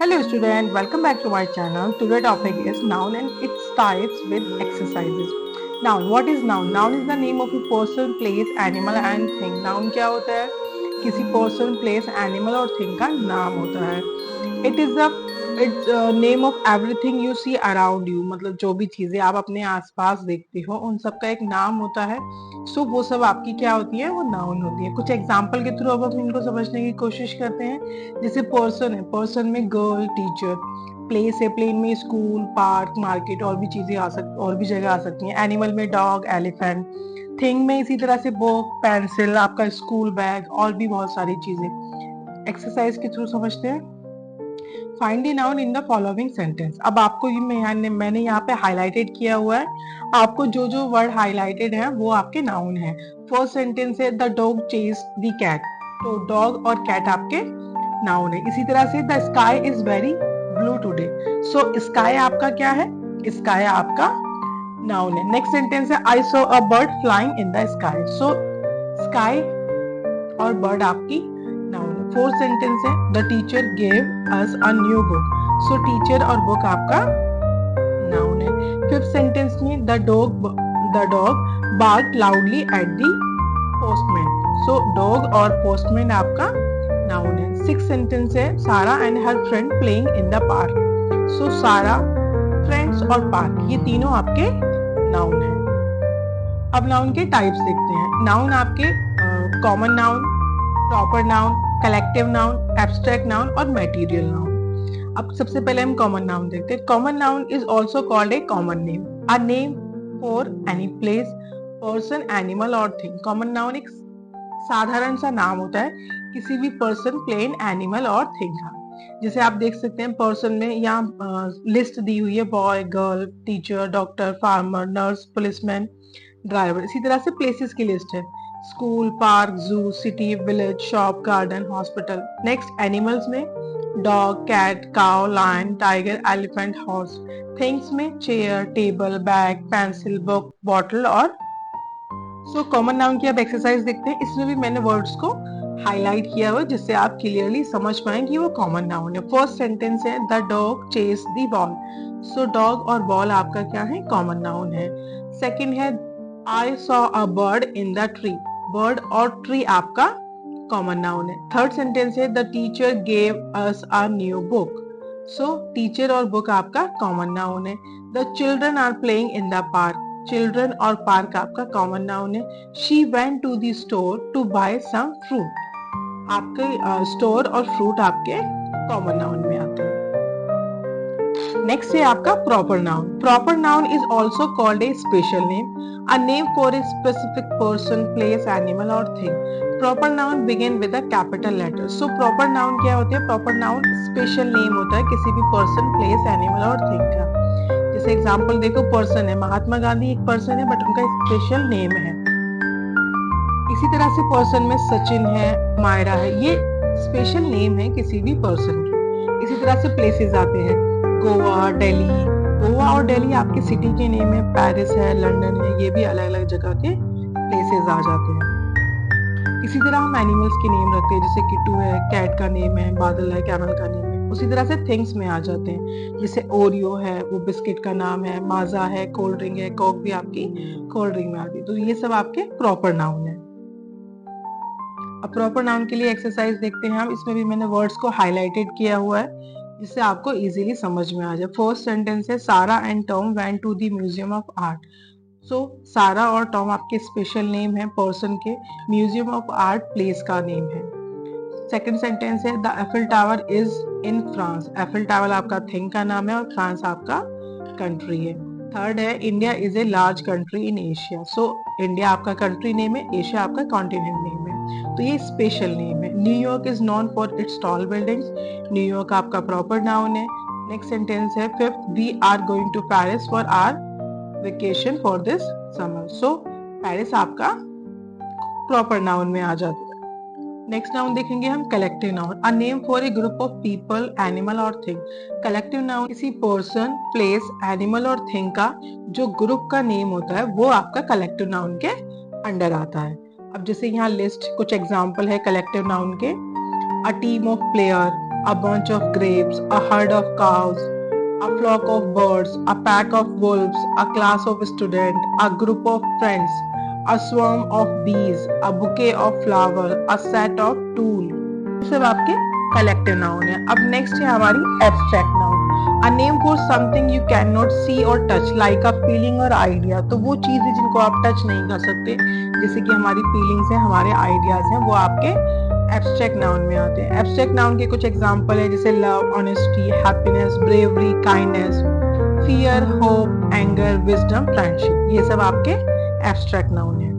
Hello student, welcome back to my channel. Today topic is noun and its types with exercises. Noun, what is noun? Noun is the name of a person, place, animal and thing. Noun क्या होता है? किसी person, place, animal और thing का नाम होता है. It's name of everything you see around you. मतलब जो भी चीजें आप अपने आसपास देखते हो उन सब का एक नाम होता है. सो वो सब आपकी क्या होती है? वो नाउन होती है. कुछ एग्जाम्पल के थ्रू अब हम इनको समझने की कोशिश करते हैं. जैसे पर्सन है, पर्सन में गर्ल, टीचर. प्लेस है, प्लेन में स्कूल, पार्क, मार्केट और भी चीजें और भी जगह आ सकती हैं. एनिमल में डॉग, एलिफेंट. थिंग में इसी तरह से बुक, पेंसिल, आपका स्कूल बैग और भी बहुत सारी चीजें. एक्सरसाइज के थ्रू समझते हैं. Find the noun in the following sentence. अब आपको ये मैंने यहाँ पे हाईलाइटेड किया हुआ है. आपको जो जो वर्ड हाईलाइटेड है वो आपके नाउन है. फर्स्ट सेंटेंस है the dog chase the cat. तो डॉग और कैट आपके नाउन है. इसी तरह से the sky is very blue today. So sky आपका क्या है? स्काई आपका नाउन है. नेक्स्ट सेंटेंस है I saw a bird flying in the sky. So sky और बर्ड आपकी नाउन है. फोर्थ सेंटेंस है the teacher gave us a new book. So teacher और बुक आपका नाउन है. फिफ्थ सेंटेंस में the dog barked loudly at the postman. So dog और postman आपका नाउन है. सिक्स सेंटेंस है Sara and her friend playing in the park. So Sara, friends और park ये तीनों आपके नाउन है. अब नाउन के टाइप्स देखते हैं. नाउन आपके common noun, proper noun, collective noun, abstract noun और मटेरियल नाउन. अब सबसे पहले हम कॉमन नाउन देखते हैं. Common noun is also called A common name, a name for any place, person, animal और थिंग. कॉमन नाउन एक साधारण सा नाम होता है किसी भी पर्सन, प्लेन, एनिमल और थिंग का. जैसे आप देख सकते हैं पर्सन में यहाँ लिस्ट दी हुई है boy, girl, teacher, doctor, farmer, nurse, policeman, driver. इसी तरह से प्लेसेस की लिस्ट है school, park, zoo, city, village, shop, garden, hospital. Next animals में dog, cat, cow, lion, tiger, elephant, horse. Things में chair, table, bag, pencil, book, bottle और. So common noun की अब एक्सरसाइज देखते हैं. इसमें भी मैंने वर्ड्स को हाईलाइट किया हुआ जिससे आप क्लियरली समझ पाए कि वो कॉमन नाउन है. फर्स्ट सेंटेंस है the dog chase the ball. So dog और बॉल आपका क्या है? कॉमन नाउन है. सेकंड है I saw a bird in the tree. Bird और ट्री आपका कॉमन नाउन है. थर्ड सेंटेंस है the teacher gave us a new book. So teacher और बुक आपका कॉमन नाउन है. The children are playing in the park. Children और park आपका common noun है. She went to the store to buy some fruit. आपके store और fruit आपके common noun में आते हैं. नेक्स्ट है आपका proper noun. Proper noun is also called a special name, a name for a specific person, place, animal और thing. Proper noun begin with a capital letter. So proper noun क्या होती है? Proper noun special name होता है किसी भी person, place, animal और thing का. जैसे एग्जांपल देखो, पर्सन है महात्मा गांधी, एक पर्सन है बट उनका स्पेशल नेम है. इसी तरह से पर्सन में सचिन है, मायरा है, ये स्पेशल नेम है किसी भी पर्सन की. इसी तरह से प्लेसेस आते हैं गोवा, दिल्ली. गोवा और दिल्ली आपके सिटी के नेम है. पेरिस है, लंदन है, ये भी अलग अलग जगह के प्लेसेस आ जाते हैं. इसी तरह हम एनिमल्स के नेम रखते हैं. जैसे किट्टू है, कैट का नेम है, बादल है, कैमल का नेम है. उसी तरह से थिंग्स में आ जाते हैं. जैसे ओरियो है, वो बिस्किट का नाम है. माजा है, कोल्ड ड्रिंक है. कोक भी आपकी कोल्ड ड्रिंक में आती है. तो ये सब आपके प्रॉपर नाउन है. अब प्रॉपर नाउन के लिए एक्सरसाइज देखते हैं हम. इसमें भी मैंने वर्ड्स को हाईलाइटेड किया हुआ है जिससे आपको इजीली समझ में आ जाए. फर्स्ट सेंटेंस है Sara and Tom went to the museum of art. So Sara और टॉम आपके स्पेशल नेम है पर्सन के. म्यूजियम ऑफ आर्ट प्लेस का नेम है. सेकंड सेंटेंस है the Eiffel tower is in France. Eiffel tower आपका thing का नाम है और फ्रांस आपका कंट्री है. थर्ड है India is a large country in Asia. So India आपका कंट्री नेम है, एशिया आपका कॉन्टिनेंट नेम है. तो ये स्पेशल नेम है. New York is known for its tall buildings. New York आपका प्रॉपर नाउन है. नेक्स्ट सेंटेंस है fifth we are going to Paris for our vacation for this summer. So Paris आपका proper noun में आ जाता है. नेक्स्ट नाउन देखेंगे हम collective noun. A name for A group of people, animal और थिंग. कलेक्टिव नाउन किसी person, place, animal और थिंग का जो ग्रुप का नेम होता है वो आपका कलेक्टिव नाउन के अंडर आता है. अब जैसे यहाँ लिस्ट कुछ एग्जाम्पल है कलेक्टिव नाउन के. A team of player, a bunch of grapes, a herd of cows, a flock of birds, a pack of wolves, a class of students, a group of friends, a swarm of bees, a bouquet of flowers, a set of tools. ये सब आपके collective noun है। अब next है हमारी abstract noun. A name for something you can not see और touch, like a feeling और idea. तो वो चीजें जिनको आप टच नहीं कर सकते, जैसे कि हमारी फीलिंग्स हैं, हमारे आइडियाज हैं, वो आपके एब्स्ट्रैक्ट नाउन में आते हैं। एब्स्ट्रैक्ट नाउन के कुछ एग्जांपल है, जैसे love, honesty, happiness, bravery, kindness, fear, hope, anger, wisdom, friendship. ये सब आपके एब्स्ट्रैक्ट नाउन है।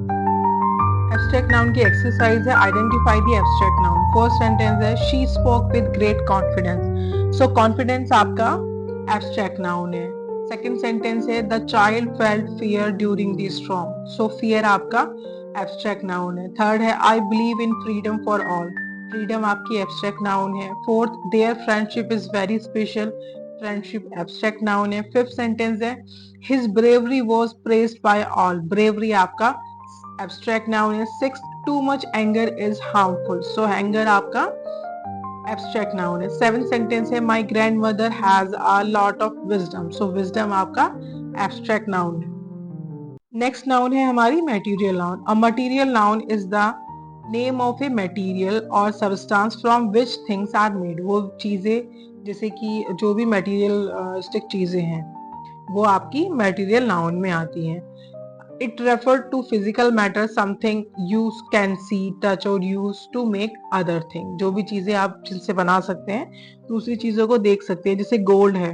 एब्स्ट्रैक्ट नाउन की एक्सरसाइज है, identify the abstract noun. First sentence है, she spoke with great confidence. So confidence आपका एब्स्ट्रैक्ट नाउन है। सेकंड सेंटेंस है, the child felt fear during the storm. So fear आपका abstract noun है। Third है, I believe in freedom for all. Freedom आपकी abstract noun है। Fourth, their friendship is very special. Friendship abstract noun है। Fifth sentence है, his bravery was praised by all. Bravery आपका abstract noun है। Six, too much anger is harmful. So anger आपका abstract noun है। Seven sentence है, my grandmother has a lot of wisdom. So wisdom आपका abstract noun है। Next noun है हमारी material noun. A material noun is the name of a material और substance from which things are made. वो चीजें, जैसे कि जो भी मटेरियलिस्टिक चीजें हैं, वो आपकी मटेरियल नाउन में आती हैं। It refers to physical matter, something you can see, touch or use to make other thing। जो भी चीजें आप जिनसे बना सकते हैं, दूसरी चीजों को देख सकते हैं। जैसे गोल्ड है,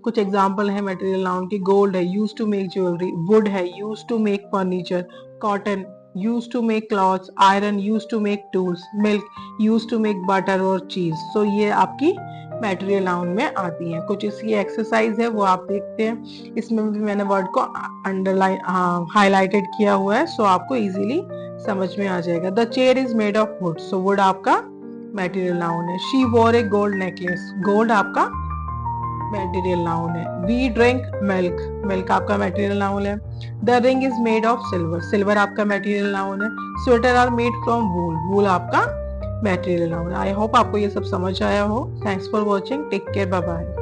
कुछ एग्जाम्पल है मटेरियल नाउन की। गोल्ड है, use to make jewellery. Wood है, use to make furniture. Cotton, use to make clothes. Iron, use to make tools. Milk, use to make butter और चीज। सो ये आपकी मटेरियल नाउन में आती हैं। कुछ इसकी एक्सरसाइज है, वो आप देखते हैं। इसमें भी मैंने वर्ड को अंडरलाइन हाईलाइटेड किया हुआ है, सो आपको इजीली समझ में आ जाएगा। The chair is made of wood. So wood आपका मटेरियल नाउन है। She wore a gold necklace. Gold आपका मटेरियल नाउन है। We drink milk. मिल्क आपका मटेरियल नाउन है। The ring is made of silver. Silver आपका material noun है। Sweater are made from wool. Wool आपका material noun है। I hope आपको ये सब समझ आया हो। Thanks for watching. Take care, bye bye.